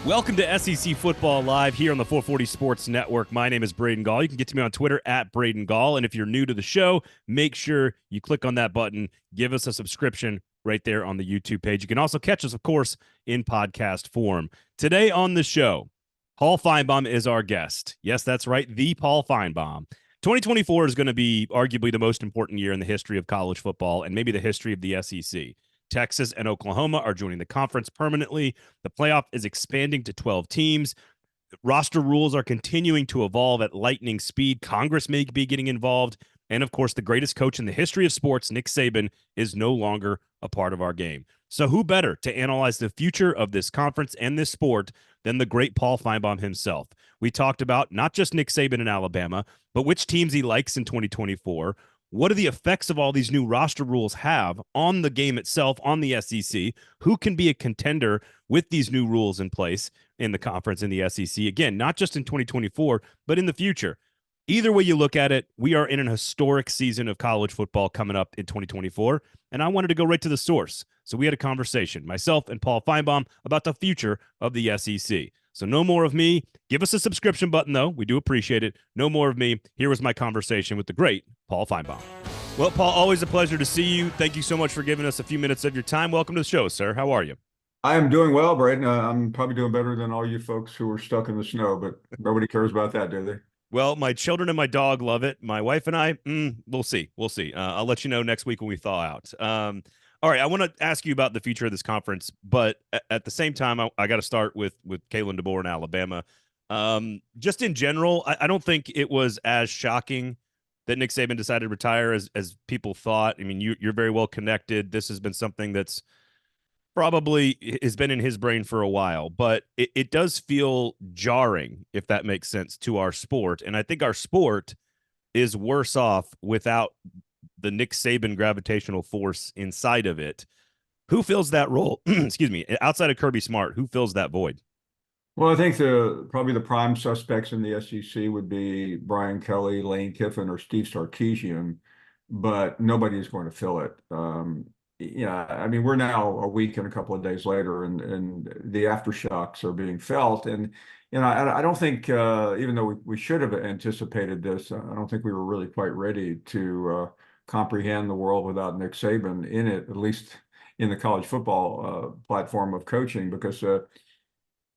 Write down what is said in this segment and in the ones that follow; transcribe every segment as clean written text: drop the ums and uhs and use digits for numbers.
Welcome to SEC Football Live here on the 440 Sports Network. My name is Braden Gall. You can get to me on Twitter at Braden Gall. And if you're new to the show, make sure you click on that button. Give us a subscription right there on the YouTube page. You can also catch us, of course, in podcast form. Today on the show, Paul Finebaum is our guest. Yes, that's right, the Paul Finebaum. 2024 is going to be arguably the most important year in the history of college football and maybe the history of the SEC. Texas and Oklahoma are joining the conference permanently. The playoff is expanding to 12 teams. Roster rules are continuing to evolve at lightning speed. Congress may be getting involved. And, of course, the greatest coach in the history of sports, Nick Saban, is no longer a part of our game. So who better to analyze the future of this conference and this sport than the great Paul Finebaum himself? We talked about not just Nick Saban in Alabama, but which teams he likes in 2024. What do the effects of all these new roster rules have on the game itself, on the SEC? Who can be a contender with these new rules in place in the conference in the SEC? Again, not just in 2024, but in the future. Either way you look at it, we are in an historic season of college football coming up in 2024, and I wanted to go right to the source. So we had a conversation, myself and Paul Finebaum, about the future of the SEC. So no more of me. Give us a subscription button, though. We do appreciate it. No more of me. Here was my conversation with the great Paul Finebaum. Well, Paul, always a pleasure to see you. Thank you so much for giving us a few minutes of your time. Welcome to the show, sir. How are you? I am doing well, Braden. I'm probably doing better than all you folks who are stuck in the snow, but nobody cares about that, do they? Well, my children and my dog love it. My wife and I, we'll see. We'll see. I'll let you know next week when we thaw out. All right, I want to ask you about the future of this conference, but at the same time, I got to start with Kalen DeBoer in Alabama. Just in general, I don't think it was as shocking that Nick Saban decided to retire as people thought. I mean, you're very well connected. This has been something that's probably has been in his brain for a while, but it does feel jarring, if that makes sense, to our sport. And I think our sport is worse off without the Nick Saban gravitational force inside of it. Who fills that role? Excuse me. Outside of Kirby Smart, who fills that void? Well, I think probably the prime suspects in the SEC would be Brian Kelly, Lane Kiffin, or Steve Sarkisian, but nobody is going to fill it. Yeah, I mean, we're now a week and a couple of days later, and the aftershocks are being felt. And I don't think, even though we should have anticipated this, I don't think we were really quite ready to comprehend the world without Nick Saban in it, at least in the college football platform of coaching. Because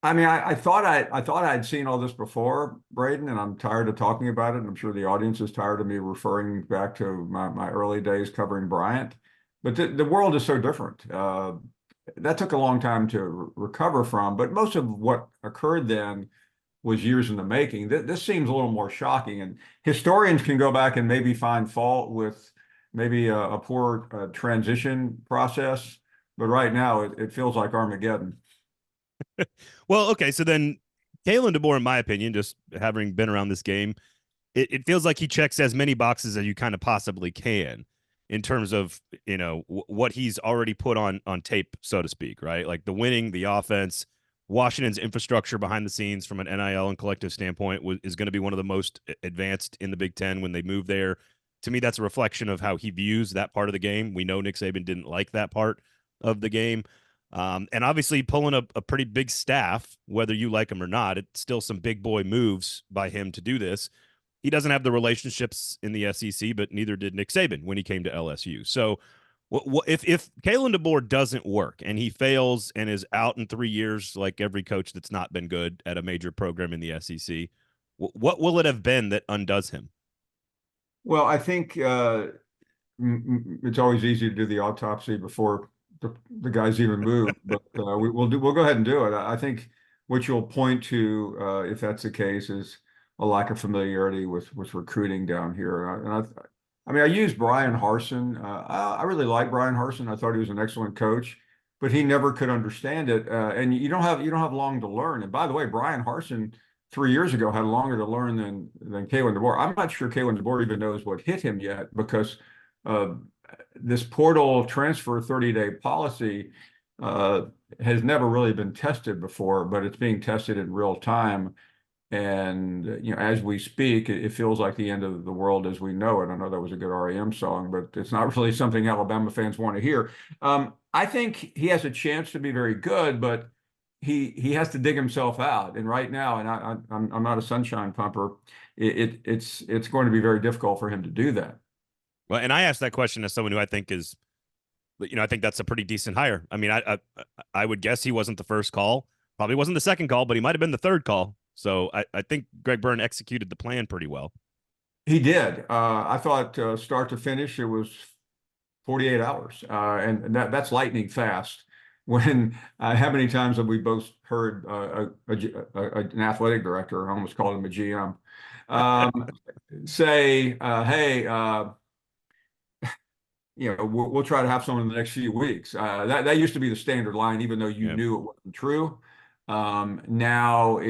I mean, I thought I'd seen all this before, Braden, and I'm tired of talking about it. And I'm sure the audience is tired of me referring back to my early days covering Bryant. But the world is so different. That took a long time to recover from, but most of what occurred then was years in the making. This seems a little more shocking, and historians can go back and maybe find fault with maybe a poor transition process, but right now it feels like Armageddon. Well, okay, so then Kalen DeBoer, in my opinion, just having been around this game, it feels like he checks as many boxes as you kind of possibly can in terms of, what he's already put on tape, so to speak, right? Like the winning, the offense, Washington's infrastructure behind the scenes from an NIL and collective standpoint is going to be one of the most advanced in the Big Ten when they move there. To me, that's a reflection of how he views that part of the game. We know Nick Saban didn't like that part of the game. And obviously pulling a pretty big staff, whether you like him or not, it's still some big boy moves by him to do this. He doesn't have the relationships in the SEC, but neither did Nick Saban when he came to LSU. So if Kalen DeBoer doesn't work and he fails and is out in 3 years, like every coach that's not been good at a major program in the SEC, what will it have been that undoes him? Well, I think it's always easy to do the autopsy before the guys even move, but we'll go ahead and do it. I think what you'll point to, if that's the case, is a lack of familiarity with recruiting down here. I mean, I use Brian Harsin. I really like Brian Harsin. I thought he was an excellent coach, but he never could understand it. And you don't have long to learn. And by the way, Brian Harsin 3 years ago had longer to learn than Kalen DeBoer. I'm not sure Kalen DeBoer even knows what hit him yet, because this portal transfer 30-day policy has never really been tested before, but it's being tested in real time. And, as we speak, it feels like the end of the world as we know it. I know that was a good REM song, but it's not really something Alabama fans want to hear. I think he has a chance to be very good, but he has to dig himself out. And right now, and I'm not a sunshine pumper, it's going to be very difficult for him to do that. Well, and I asked that question as someone who I think is, I think that's a pretty decent hire. I mean, I would guess he wasn't the first call, probably wasn't the second call, but he might have been the third call. So I think Greg Byrne executed the plan pretty well. He did. I thought start to finish, it was 48 hours, and that's lightning fast. When how many times have we both heard an athletic director, I almost called him a GM, say, "Hey, we'll try to have someone in the next few weeks." That used to be the standard line, even though you Yeah. knew it wasn't true. Now but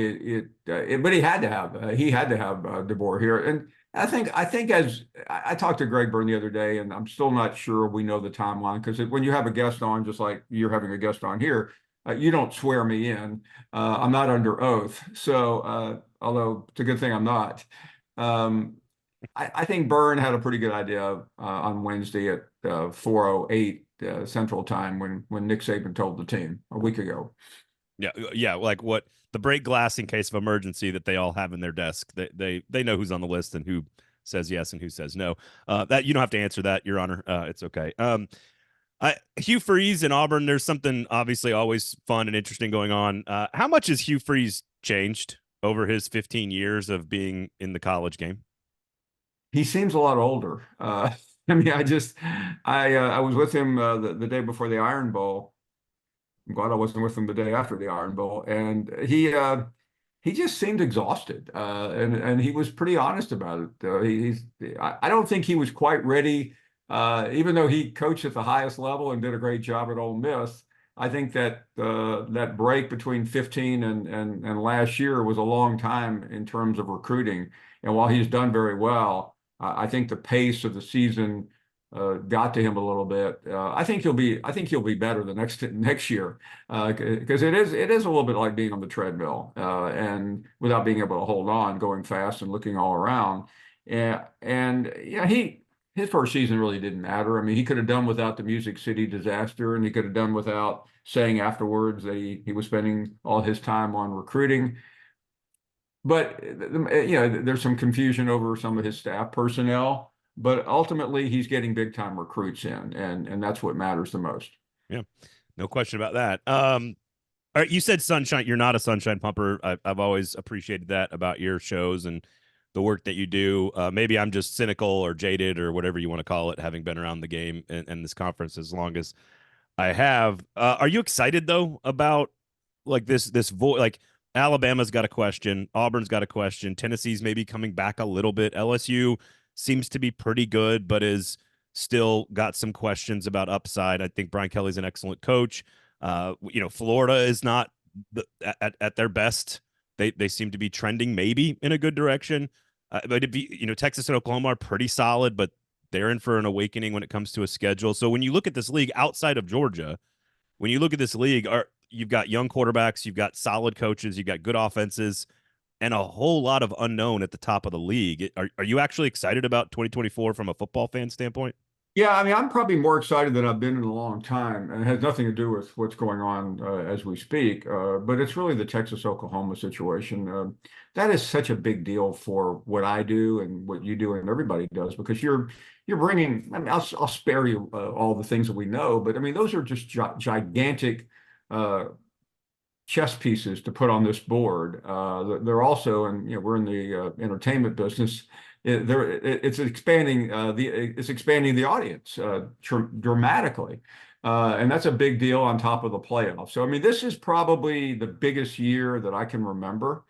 he had to have DeBoer here, and I think as I talked to Greg Byrne the other day, and I'm still not sure we know the timeline because when you have a guest on, just like you're having a guest on here, you don't swear me in. I'm not under oath, so although it's a good thing I'm not. Um, I think Byrne had a pretty good idea on Wednesday at 4:08 Central Time when Nick Saban told the team a week ago. Yeah, yeah, like what the break glass in case of emergency that they all have in their desk. They know who's on the list and who says yes and who says no. That you don't have to answer that, Your Honor. It's okay. Hugh Freeze in Auburn. There's something obviously always fun and interesting going on. How much has Hugh Freeze changed over his 15 years of being in the college game? He seems a lot older. I mean, I was with him the day before the Iron Bowl. I'm glad I wasn't with him the day after the Iron Bowl, and he just seemed exhausted, and he was pretty honest about it. I don't think he was quite ready, even though he coached at the highest level and did a great job at Ole Miss. I think that that break between 15 and last year was a long time in terms of recruiting. And while he's done very well, I think the pace of the season got to him a little bit. I think he'll be better the next year because it is a little bit like being on the treadmill and without being able to hold on, going fast and looking all around. And yeah, his first season really didn't matter. I mean, he could have done without the Music City disaster, and he could have done without saying afterwards that he was spending all his time on recruiting. But there's some confusion over some of his staff personnel. But ultimately, he's getting big time recruits in, and that's what matters the most. Yeah, no question about that. All right, you said sunshine. You're not a sunshine pumper. I've always appreciated that about your shows and the work that you do. Maybe I'm just cynical or jaded or whatever you want to call it, having been around the game and this conference as long as I have. Are you excited though about like this voice? Like Alabama's got a question, Auburn's got a question, Tennessee's maybe coming back a little bit. LSU seems to be pretty good, but is still got some questions about upside. I think Brian Kelly's an excellent coach. Florida is not at their best. They seem to be trending maybe in a good direction. But it'd be, Texas and Oklahoma are pretty solid, but they're in for an awakening when it comes to a schedule. So when you look at this league outside of Georgia, when you look at this league, you've got young quarterbacks, you've got solid coaches, you've got good offenses, and a whole lot of unknown at the top of the league. Are you actually excited about 2024 from a football fan standpoint? Yeah, I mean, I'm probably more excited than I've been in a long time, and it has nothing to do with what's going on as we speak. But it's really the Texas-Oklahoma situation. That is such a big deal for what I do and what you do and everybody does because you're bringing. I mean, I'll spare you all the things that we know, but I mean, those are just gigantic chess pieces to put on this board. They're also, and we're in the entertainment business. It's expanding the audience dramatically, and that's a big deal on top of the playoffs. So I mean, this is probably the biggest year that I can remember.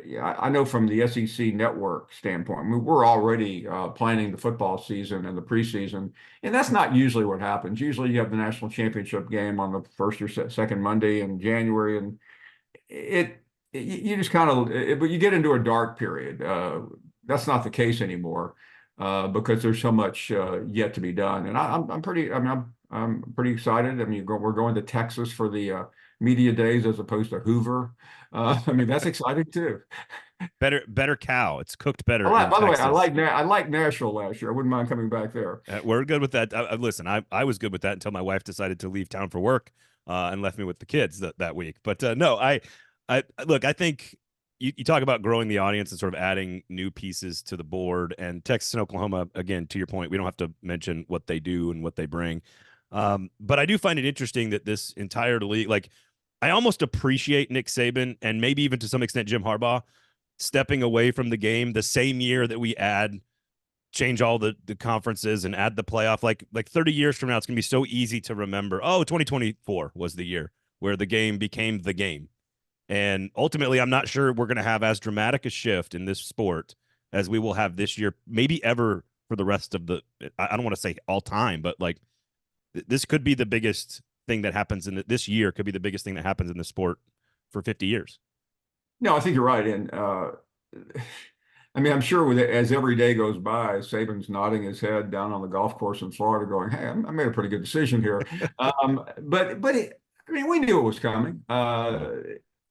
Yeah, I know from the SEC network standpoint, I mean, we're already planning the football season and the preseason, and that's not usually what happens. Usually, you have the national championship game on the first or second Monday in January, and it you just kind of, but you get into a dark period. That's not the case anymore because there's so much yet to be done, and I'm pretty excited. I mean, we're going to Texas for the media days as opposed to Hoover. I mean, that's exciting too. Better cow. It's cooked better in By the way, Texas. I like Nashville last year. I wouldn't mind coming back there. We're good with that. Listen, I was good with that until my wife decided to leave town for work and left me with the kids that week. But no, I look, I think you talk about growing the audience and sort of adding new pieces to the board. And Texas and Oklahoma, again, to your point, we don't have to mention what they do and what they bring. But I do find it interesting that this entire league, like, I almost appreciate Nick Saban and maybe even to some extent Jim Harbaugh stepping away from the game the same year that we change all the conferences and add the playoff. Like 30 years from now, it's gonna be so easy to remember. Oh, 2024 was the year where the game became the game. And ultimately, I'm not sure we're gonna have as dramatic a shift in this sport as we will have this year, maybe ever for the rest of I don't want to say all time, but like this could be the biggest thing that happens this year could be the biggest thing that happens in the sport for 50 years. No, I think you're right. And I mean, I'm sure as every day goes by, Saban's nodding his head down on the golf course in Florida, going, "Hey, I made a pretty good decision here." I mean, we knew it was coming. Yeah.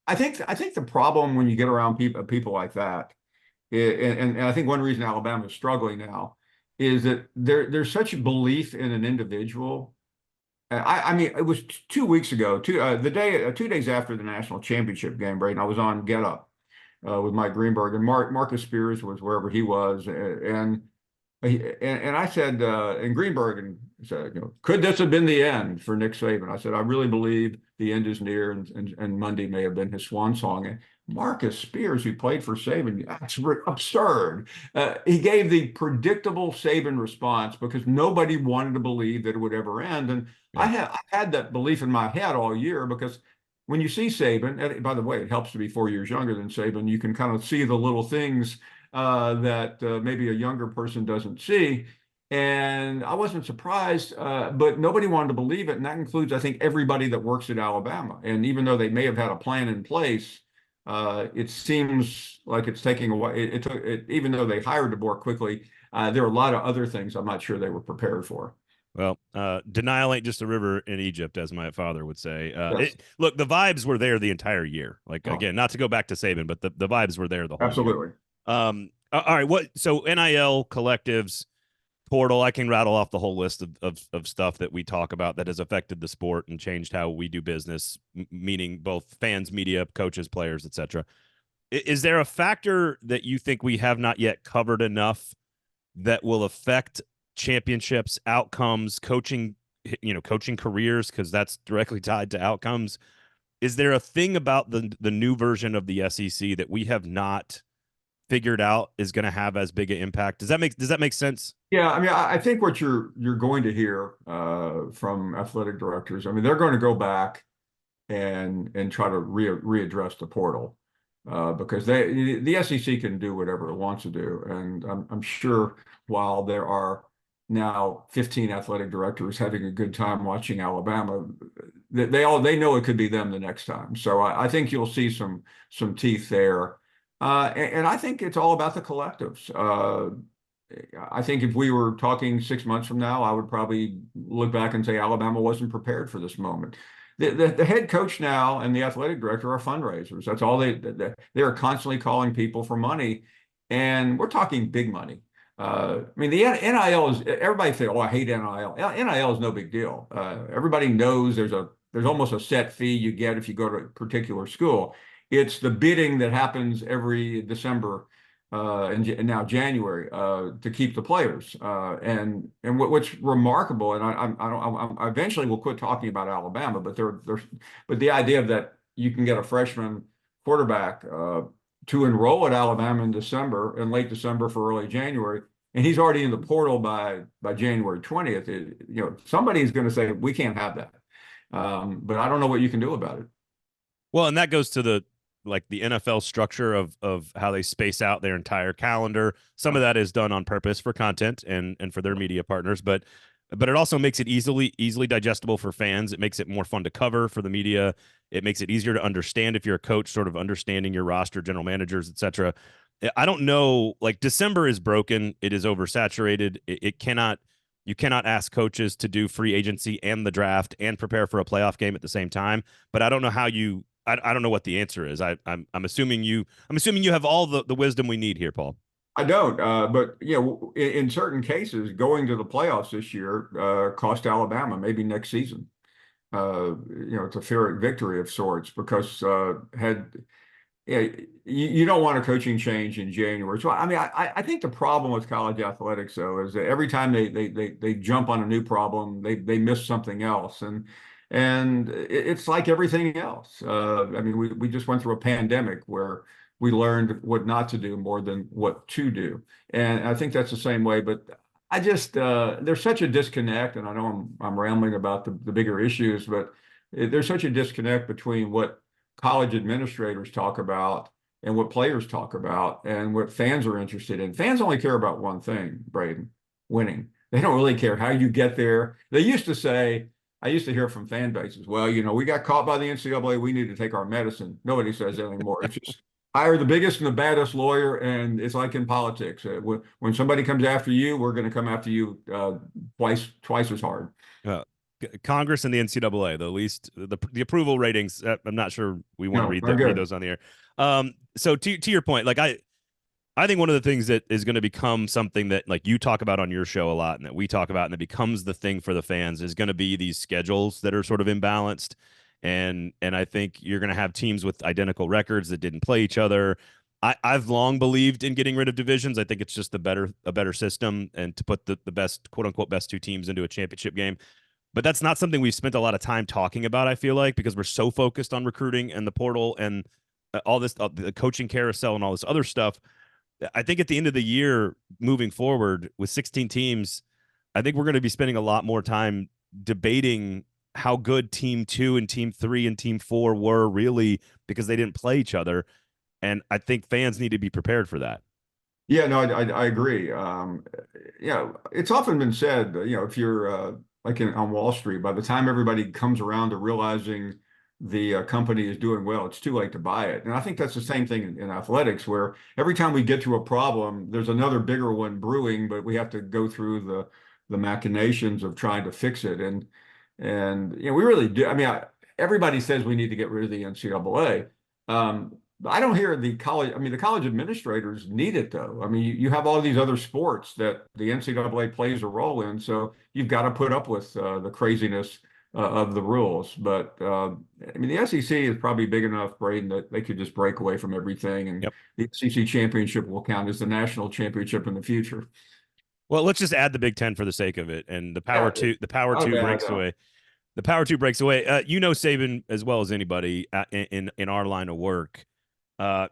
I think the problem when you get around people like that, and I think one reason Alabama is struggling now is that there's such a belief in an individual. I mean, it was 2 weeks ago, 2 days after the national championship game, Braden. I was on Get Up with Mike Greenberg, and Marcus Spears was wherever he was, and I said, and Greenberg and said, could this have been the end for Nick Saban? I said, I really believe the end is near, and Monday may have been his swan song. And Marcus Spears, who played for Saban, that's absurd. He gave the predictable Saban response because nobody wanted to believe that it would ever end. And Yeah. I had that belief in my head all year because when you see Saban, and by the way, it helps to be 4 years younger than Saban, you can kind of see the little things that maybe a younger person doesn't see. And I wasn't surprised, but nobody wanted to believe it. And that includes, I think, everybody that works at Alabama. And even though they may have had a plan in place, it seems like it's taking a while. Even though they hired DeBoer quickly, there are a lot of other things I'm not sure they were prepared for. Well, denial ain't just a river in Egypt, as my father would say. Yes. Look, the vibes were there the entire year. Like, Oh, again, not to go back to Saban, but the vibes were there the whole year. absolutely. All right. So NIL collectives, portal, I can rattle off the whole list of stuff that we talk about that has affected the sport and changed how we do business, meaning both fans, media, coaches, players, etc. Is there a factor that you think we have not yet covered enough that will affect championships, outcomes, coaching, coaching careers, because that's directly tied to outcomes? Is there a thing about the new version of the SEC that we have not figured out is going to have as big an impact? Does that make sense? Yeah, I mean, I think what you're going to hear from athletic directors, I mean, they're going to go back and try to readdress the portal because the SEC can do whatever it wants to do, and I'm sure while there are now 15 athletic directors having a good time watching Alabama, they know it could be them the next time. So I think you'll see some teeth there, and I think it's all about the collectives. I think if we were talking 6 months from now, I would probably look back and say Alabama wasn't prepared for this moment. The head coach now and the athletic director are fundraisers. That's all they are constantly calling people for money, and we're talking big money. I mean, the NIL is, everybody say, "Oh, I hate NIL." NIL is no big deal. Everybody knows there's almost a set fee you get if you go to a particular school. It's the bidding that happens every December and now January to keep the players. And what's remarkable, and I eventually will quit talking about Alabama, but but the idea that you can get a freshman quarterback to enroll at Alabama in late December for early January, and he's already in the portal by January 20th. Somebody's going to say we can't have that, but I don't know what you can do about it. Well, and that goes to the NFL structure of how they space out their entire calendar. Some of that is done on purpose for content and for their media partners, but it also makes it easily digestible for fans. It makes it more fun to cover for the media. It makes it easier to understand if you're a coach, sort of understanding your roster, general managers, etc. I don't know. Like, December is broken. It is oversaturated. You cannot ask coaches to do free agency and the draft and prepare for a playoff game at the same time. But I don't know how you. I don't know what the answer is. I'm assuming you have all the wisdom we need here, Paul. I don't, but in certain cases, going to the playoffs this year cost Alabama maybe next season. it's a Pyrrhic victory of sorts because yeah, you don't want a coaching change in January. So I mean, I think the problem with college athletics though is that every time they jump on a new problem, they miss something else, and it's like everything else. I mean, we just went through a pandemic where we learned what not to do more than what to do, and I think that's the same way. But I just there's such a disconnect, and I know I'm rambling about the bigger issues, but there's such a disconnect between what college administrators talk about and what players talk about and what fans are interested in. Fans only care about one thing, Braden, winning. They don't really care how you get there. They used to say, I used to hear from fan bases, well, we got caught by the NCAA. We need to take our medicine. Nobody says that anymore. It's just hire the biggest and the baddest lawyer. And it's like in politics. When somebody comes after you, we're going to come after you twice as hard. Uh, Congress and the NCAA, the least the approval ratings. I'm not sure we want to No, read those on the air. So to your point, like I think one of the things that is going to become something that like you talk about on your show a lot and that we talk about and that becomes the thing for the fans is going to be these schedules that are sort of imbalanced. And I think you're going to have teams with identical records that didn't play each other. I've long believed in getting rid of divisions. I think it's just a better system and to put the best quote unquote best two teams into a championship game. But that's not something we've spent a lot of time talking about, I feel like, because we're so focused on recruiting and the portal and all this, the coaching carousel and all this other stuff. I think at the end of the year, moving forward with 16 teams, I think we're going to be spending a lot more time debating how good team 2 and team 3 and team 4 were really because they didn't play each other. And I think fans need to be prepared for that. Yeah, no, I agree. It's often been said, if you're like on Wall Street, by the time everybody comes around to realizing the company is doing well, it's too late to buy it. And I think that's the same thing in athletics, where every time we get to a problem, there's another bigger one brewing, but we have to go through the machinations of trying to fix it. And we really do. I mean, everybody says we need to get rid of the NCAA. I don't hear the college. I mean, the college administrators need it, though. I mean, you have all these other sports that the NCAA plays a role in, so you've got to put up with the craziness of the rules. But I mean, the SEC is probably big enough, Braden, that they could just break away from everything, and Yep. the SEC championship will count as the national championship in the future. Well, let's just add the Big Ten for the sake of it, and Yeah, the power two okay, I breaks know. away. The power two breaks away. Saban as well as anybody in our line of work.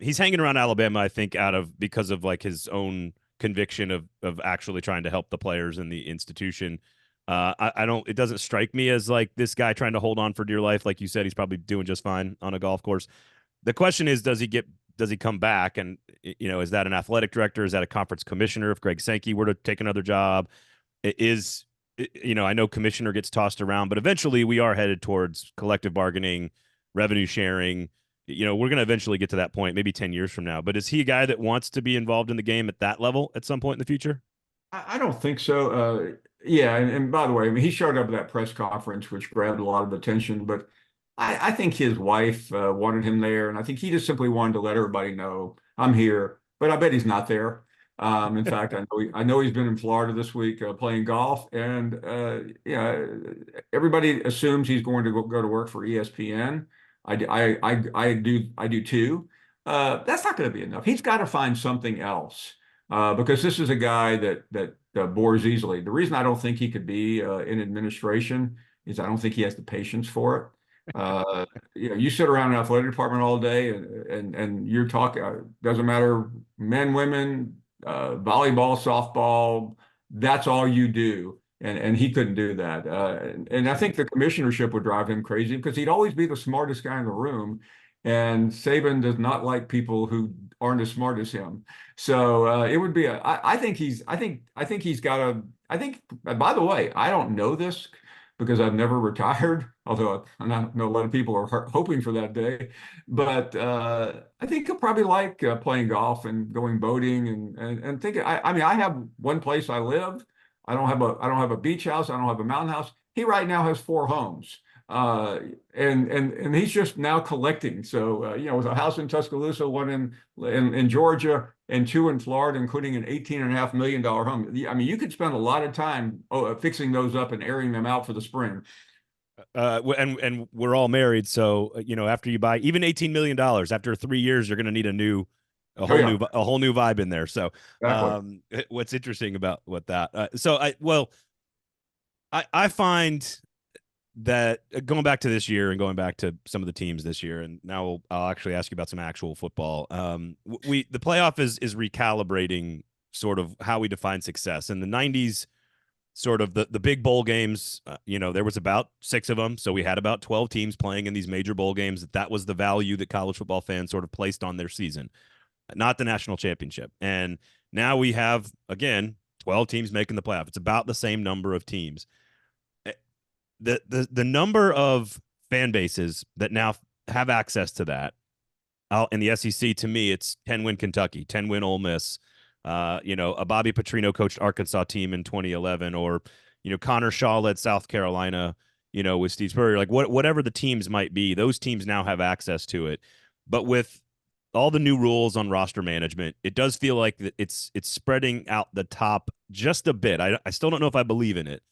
He's hanging around Alabama, I think, because of like his own conviction of actually trying to help the players in the institution. I don't. It doesn't strike me as like this guy trying to hold on for dear life. Like you said, he's probably doing just fine on a golf course. The question is, does he come back? And is that an athletic director? Is that a conference commissioner? If Greg Sankey were to take another job, I know commissioner gets tossed around, but eventually we are headed towards collective bargaining, revenue sharing. We're going to eventually get to that point, maybe 10 years from now. But is he a guy that wants to be involved in the game at that level at some point in the future? I don't think so. Yeah, and by the way, I mean he showed up at that press conference, which grabbed a lot of attention. But I think his wife wanted him there, and I think he just simply wanted to let everybody know I'm here. But I bet he's not there. In fact, I know he's been in Florida this week playing golf, and everybody assumes he's going to go to work for ESPN. I do too. That's not going to be enough. He's got to find something else because this is a guy that bores easily. The reason I don't think he could be in administration is I don't think he has the patience for it. You sit around an athletic department all day and you're talking, doesn't matter, men, women, volleyball, softball, that's all you do. And he couldn't do that. And I think the commissionership would drive him crazy because he'd always be the smartest guy in the room. And Saban does not like people who aren't as smart as him. So it would be I think he's got I think, by the way, I don't know this because I've never retired, although I know a lot of people are hoping for that day. But I think he'll probably like playing golf and going boating and think. I mean, I have one place I live. I don't have a beach house. I don't have a mountain house. He right now has 4 homes. And he's just now collecting. So with a house in Tuscaloosa, one in Georgia, and 2 in Florida, including an $18.5 million home. I mean, you could spend a lot of time fixing those up and airing them out for the spring. And we're all married, so after you buy even $18 million, after 3 years, you're going to need a Oh whole yeah, new vibe in there. So, exactly. what's interesting about what that? I find that going back to this year and going back to some of the teams this year, and now I'll actually ask you about some actual football. The playoff is recalibrating sort of how we define success. In the '90s, sort of the big bowl games, there was about six of them, so we had about 12 teams playing in these major bowl games. That was the value that college football fans sort of placed on their season, not the national championship. And now we have again 12 teams making the playoff. It's about the same number of teams. The number of fan bases that now have access to that out in the SEC, to me, it's 10-win Kentucky, 10-win Ole Miss, a Bobby Petrino coached Arkansas team in 2011, or Connor Shaw led South Carolina, with Steve Spurrier, like whatever the teams might be, those teams now have access to it. But with all the new rules on roster management, it does feel like it's spreading out the top just a bit. I still don't know if I believe in it.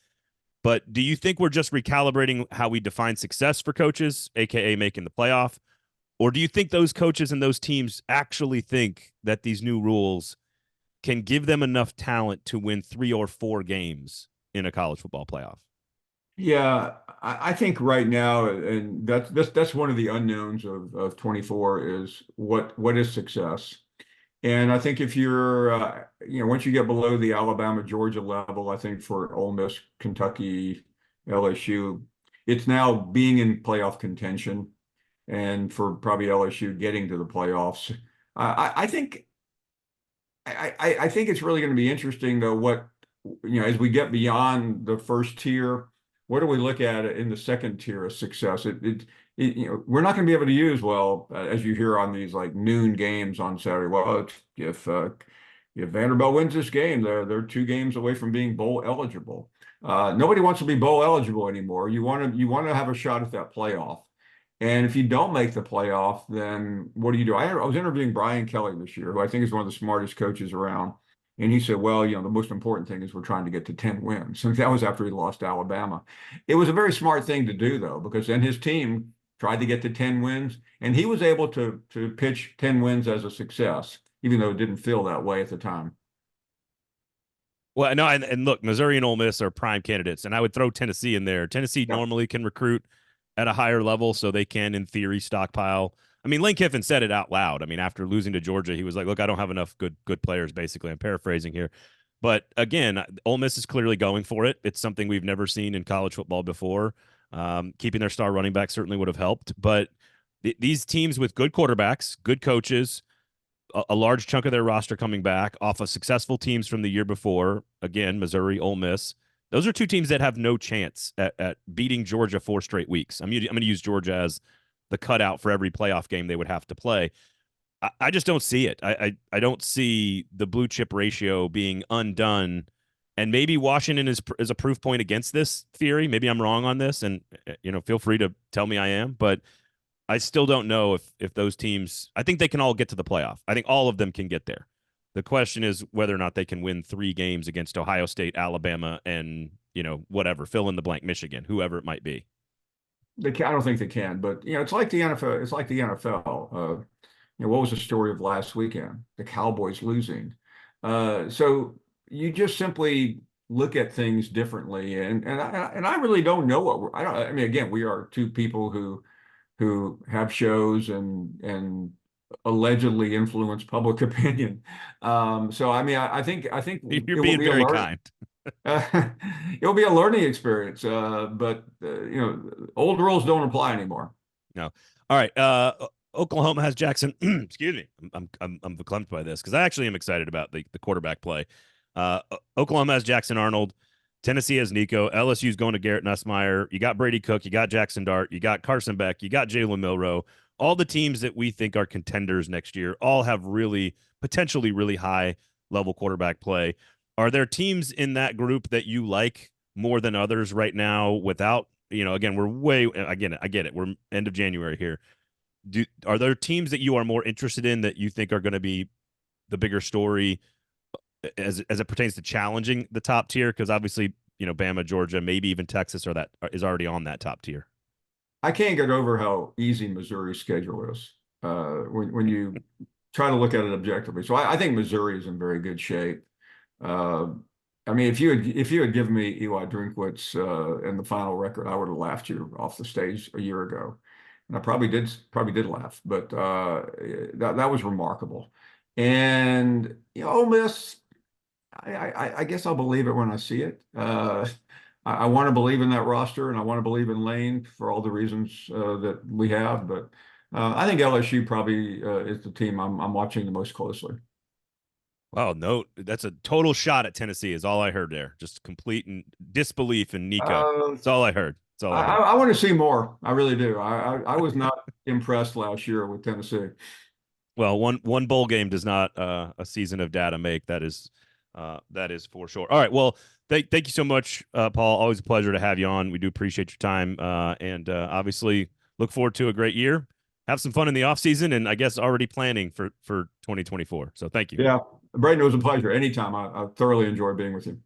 But do you think we're just recalibrating how we define success for coaches, aka making the playoff? Or do you think those coaches and those teams actually think that these new rules can give them enough talent to win 3 or 4 games in a college football playoff? Yeah, I think right now, and that's one of the unknowns of 24 is what is success. And I think if you're, once you get below the Alabama, Georgia level, I think for Ole Miss, Kentucky, LSU, it's now being in playoff contention, and for probably LSU getting to the playoffs. I think I think it's really going to be interesting though as we get beyond the first tier, what do we look at in the second tier of success? We're not going to be able to use, as you hear on these like noon games on Saturday. Well, if Vanderbilt wins this game, they're 2 games away from being bowl eligible. Nobody wants to be bowl eligible anymore. You want to have a shot at that playoff. And if you don't make the playoff, then what do you do? I was interviewing Brian Kelly this year, who I think is one of the smartest coaches around. And he said, well, the most important thing is we're trying to get to 10 wins. And that was after he lost to Alabama. It was a very smart thing to do, though, because then his team tried to get to 10 wins, and he was able to pitch 10 wins as a success, even though it didn't feel that way at the time. Well, no, and look, Missouri and Ole Miss are prime candidates, and I would throw Tennessee in there. Tennessee Yeah. normally can recruit at a higher level, so they can, in theory, stockpile. I mean, Lane Kiffin said it out loud. I mean, after losing to Georgia, he was like, "Look, I don't have enough good players." Basically, I'm paraphrasing here, but again, Ole Miss is clearly going for it. It's something we've never seen in college football before. Keeping their star running back certainly would have helped, but these teams with good quarterbacks, good coaches, a large chunk of their roster coming back off of successful teams from the year before. Again, Missouri, Ole Miss. Those are two teams that have no chance at beating Georgia 4 straight weeks. I'm going to use Georgia as the cutout for every playoff game they would have to play. I just don't see it. I don't see the blue chip ratio being undone. And maybe Washington is a proof point against this theory. Maybe I'm wrong on this, and feel free to tell me I am. But I still don't know if those teams. I think they can all get to the playoff. I think all of them can get there. The question is whether or not they can win 3 games against Ohio State, Alabama, and whatever, fill in the blank, Michigan, whoever it might be. I don't think they can, but it's like the NFL. It's like the NFL. What was the story of last weekend? The Cowboys losing. So you just simply look at things differently, and I really don't know I mean, again, we are two people who have shows and allegedly influence public opinion. So I mean, I think You're it will being be a very learn. kind. It'll be a learning experience, but old rules don't apply anymore. No. All right. Oklahoma has Jackson. Excuse me. I'm verklempt by this because I actually am excited about the quarterback play. Oklahoma has Jackson Arnold. Tennessee has Nico. LSU's going to Garrett Nussmeier. You got Brady Cook. You got Jackson Dart. You got Carson Beck. You got Jalen Milrow. All the teams that we think are contenders next year all have potentially really high level quarterback play. Are there teams in that group that you like more than others right now without, again, I get it. We're end of January here. Are there teams that you are more interested in that you think are going to be the bigger story as it pertains to challenging the top tier? Because obviously Bama, Georgia, maybe even Texas that is already on that top tier. I can't get over how easy Missouri's schedule is when you try to look at it objectively. So I think Missouri is in very good shape. Uh, I mean, if you had given me Eli Drinkwitz in the final record, I would have laughed you off the stage a year ago, and I probably did laugh. But that was remarkable. And Ole Miss, I guess I'll believe it when I see it. I want to believe in that roster, and I want to believe in Lane for all the reasons that we have. But I think LSU probably is the team I'm watching the most closely. Wow, no, that's a total shot at Tennessee. Is all I heard there. Just complete disbelief in Nico. Uh, That's all I heard. That's all I heard. I want to see more. I really do. I was not impressed last year with Tennessee. Well, one bowl game does not a season of data make. That is for sure. All right. Well, thank you so much, Paul. Always a pleasure to have you on. We do appreciate your time, and obviously look forward to a great year. Have some fun in the off season, and I guess already planning for 2024. So thank you. Yeah, Braden, it was a pleasure. Anytime. I thoroughly enjoy being with you.